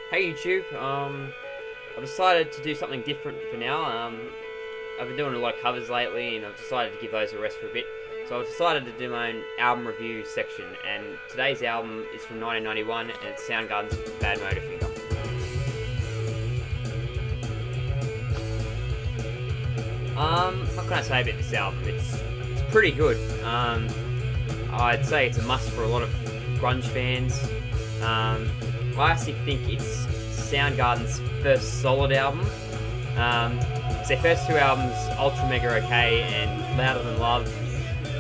Hey YouTube, I've decided to do something different for now. I've been doing a lot of covers lately and I've decided to give those a rest for a bit. So I've decided to do my own album review section, and today's album is from 1991 and it's Soundgarden's Badmotorfinger. What can I say about this album? It's pretty good. I'd say it's a must for a lot of grunge fans. I actually think it's Soundgarden's first solid album. It's their first two albums, Ultra Mega OK and Louder Than Love.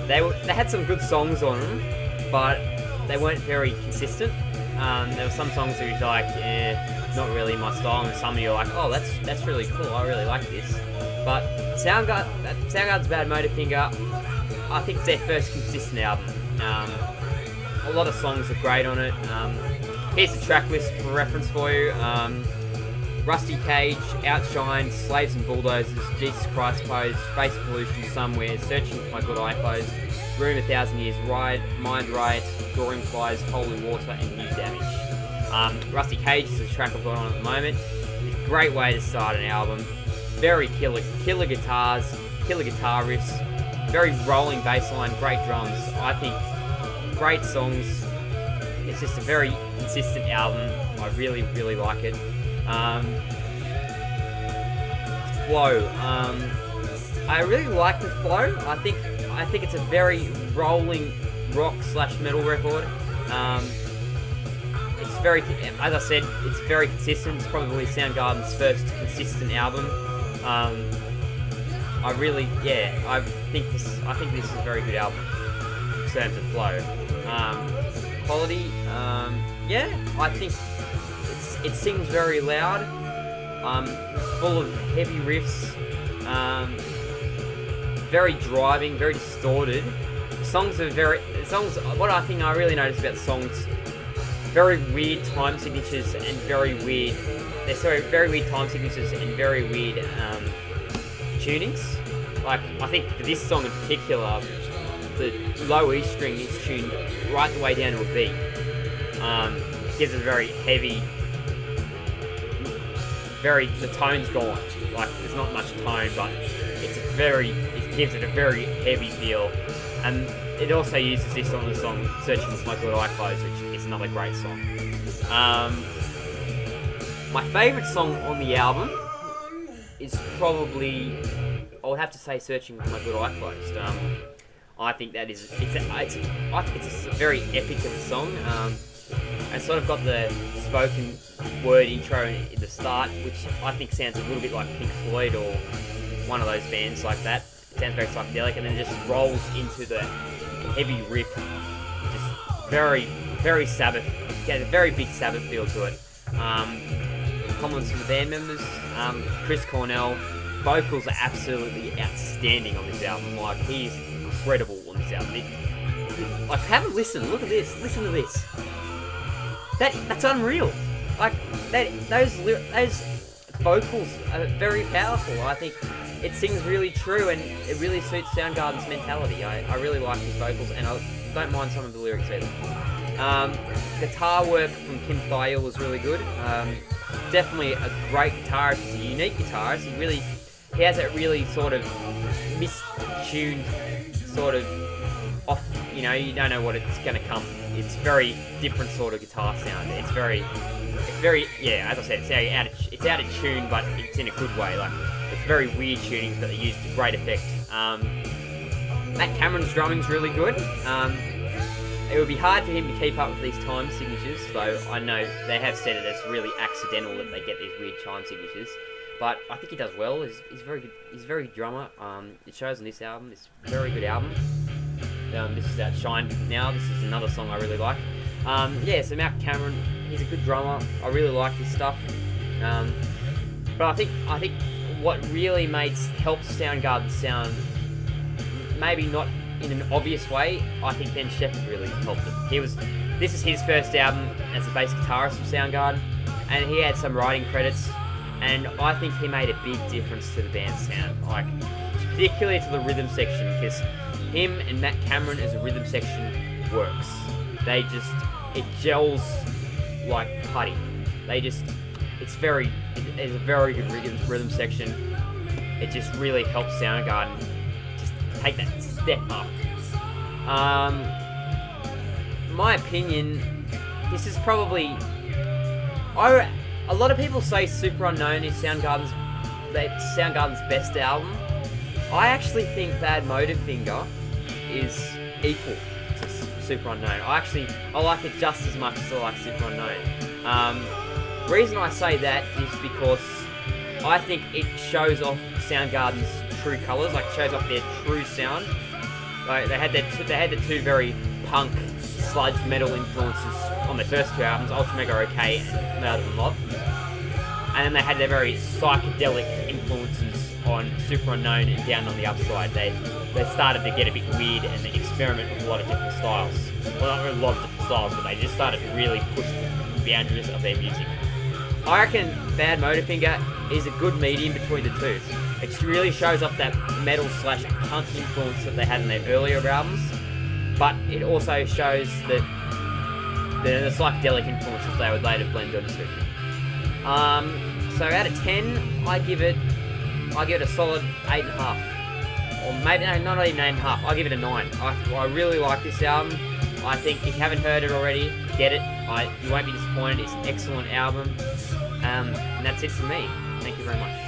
They had some good songs on them, but they weren't very consistent. There were some songs that you're like, not really my style, and some of you are like, oh, that's really cool, I really like this. But Soundgarden's Badmotorfinger, I think it's their first consistent album. A lot of songs are great on it. Here's the track list for reference for you. Rusty Cage, Outshine, Slaves and Bulldozers, Jesus Christ Pose, Face Pollution, Somewhere, Searching for My Good Eye Pose, Room 1,000 Years, Ride, Mind Riot, Drawing Flies, Holy Water, and New Damage. Rusty Cage is the track I've got on at the moment. It's a great way to start an album. Very killer guitars, killer guitar riffs, very rolling bass line, great drums. I think great songs. It's just a very consistent album. I really, really like it. Flow. I really like the flow. I think it's a very rolling rock / metal record. It's very, as I said, it's very consistent. It's probably Soundgarden's first consistent album. I think this is a very good album in terms of flow. Quality, I think it sings very loud, full of heavy riffs, very driving, very distorted. What I think I really noticed about the songs, very weird time signatures and very weird time signatures and very weird tunings. Like, I think for this song in particular, the low E string is tuned right the way down to a B. Gives it a very heavy, the tone's gone. Like, there's not much tone, but it gives it a very heavy feel. And it also uses this on the song Searching for My Good Eye Pose, which is another great song. My favourite song on the album is probably, I would have to say, Searching for My Good Eye Closed. I think that is, I think it's a very epic of a song. It's sort of got the spoken word intro in the start, which I think sounds a little bit like Pink Floyd or one of those bands like that. It sounds very psychedelic, and then it just rolls into the heavy riff, just very Sabbath. It has a very big Sabbath feel to it. Comments from the band members, Chris Cornell, vocals are absolutely outstanding on this album. Like, he's incredible on this album. Like, have a listen. Look at this. Listen to this. That's unreal. Like, those vocals are very powerful. I think it sings really true, and it really suits Soundgarden's mentality. I really like his vocals, and I don't mind some of the lyrics either. Guitar work from Kim Thayil was really good. Definitely a great guitarist. He's a unique guitarist. He has that really sort of mistuned, sort of off, you don't know what it's going to come. It's very different sort of guitar sound. It's very, as I said, it's out of tune, but it's in a good way. Like, it's very weird tunings that they use to great effect. Matt Cameron's drumming's really good. It would be hard for him to keep up with these time signatures, though I know they have said it as really accidental that they get these weird time signatures. But I think he does well. He's very good. He's a very good drummer. It shows on this album. It's a very good album. This is Outshine now. This is another song I really like. So Matt Cameron, he's a good drummer. I really like his stuff. But I think what really helps Soundgarden sound, maybe not in an obvious way, I think Ben Shepherd really helped it. This is his first album as a bass guitarist for Soundgarden, and he had some writing credits, and I think he made a big difference to the band's sound, like, particularly to the rhythm section, because him and Matt Cameron as a rhythm section works. It gels like putty. it's a very good rhythm section. It just really helps Soundgarden just take that step up. My opinion, this is probably... a lot of people say Super Unknown is Soundgarden's best album. I actually think Badmotorfinger is equal to Super Unknown. I like it just as much as I like Super Unknown. Reason I say that is because I think it shows off Soundgarden's true colours, like it shows off their true sound. Like they had the two very punk, sludge metal influences on their first two albums, Ultra Mega OK and Louder Than Love. And then they had their very psychedelic influences on Super Unknown and Down on the Upside. They started to get a bit weird and experiment with a lot of different styles. Well, not a lot of different styles, but they just started to really push the boundaries of their music. I reckon Badmotorfinger is a good medium between the two. It really shows off that metal/punk influence that they had in their earlier albums, but it also shows that the psychedelic influences they would later blend onto. So out of 10, I give it a solid 8.5, or maybe no, not even 8.5. I give it a 9. I really like this album. I think if you haven't heard it already, get it. You won't be disappointed. It's an excellent album. And that's it for me. Thank you very much.